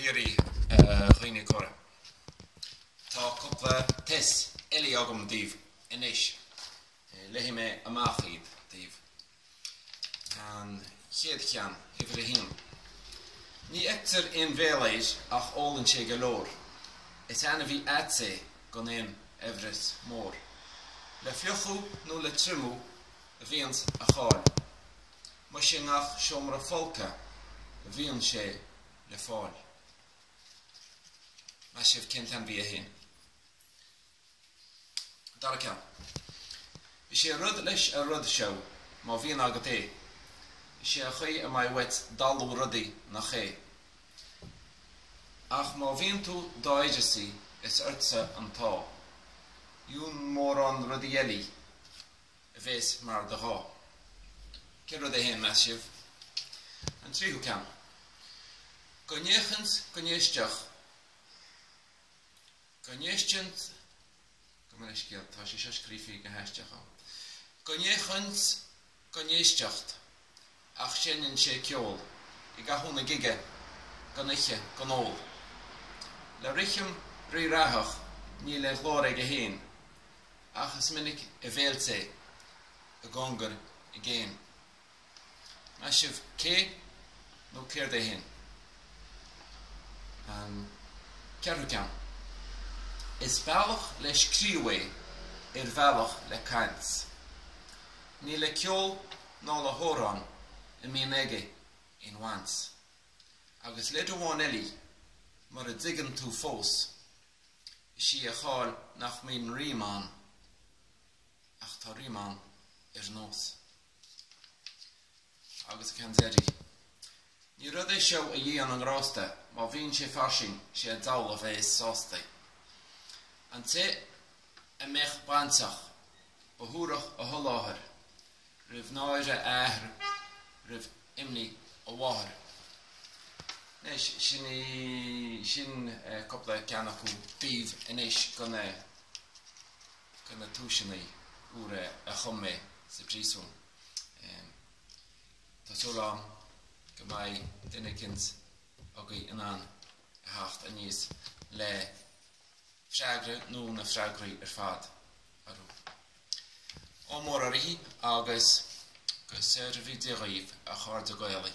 Tuilleadh dhaoine cora. Tá cúpla tes eile agam daobh inis. Leihime amach iad daobh. An chéad cheann ifir a hín. Ní eictear in bhéal ach ólann sé go leor. Is anna bhí agat gon éon amhras mór. Le fliuchadh nó le triomú a bhíonn a cháil. Muise ngach seomra folctha a bhíonn sé le fáil. Mas sibh cintan bhí a hén. Dalladh. Is sé rud leis a rud seo, má bhíonn agat é. Is sé a chaoi a uait dalladh rudaí nach. Ach má bhíonn tú d'áidheasí is ortsa an tá. Bhíonn mórán rudaí eile a bhés mar de dhá. Cé rud é hén mas sibh. An tríú ceann. Go néachans go néisteach. Go néistint go mar is céal tá sé seo scríofaí go heisteach an. Go néachans go néisteacht ach sin sé ceol I gathúna gige go niche go nóil. Le richim rí-reathach ní le leor ag a héin ach is minic a bhéalte a gongur I géin. Mas sibh cé nó céir é hén. Cearú ceann. Is bhealach leis chaoi bhealach le caint. Ní le ceol ná le mórán I mbeidh aige in bhaint. Agus le do bháin eile mar a dtuigeann tú fós sí a cháil nach mbeidh ríomhan ach tá ríomhan nós. Agus ceann éirí. Ní rud é seo a dhéann an rásta má bhíonn sé farsing sé a dalladh a bheith sásta. An té a mbeidh baintach bhúrach a tholáthar ribh náire aithre ribh imní ó bháthair. Nes sin cúpla ceann acu daobh inis gona túiseannaí úra a chumé sa príosún. Tá súlám go mbeidh duine cint agaí inán a theacht a níos le freagra nó na freagraí fad arú. Ó mórán agus go saoire bhí de roimh a cháir do Gailí.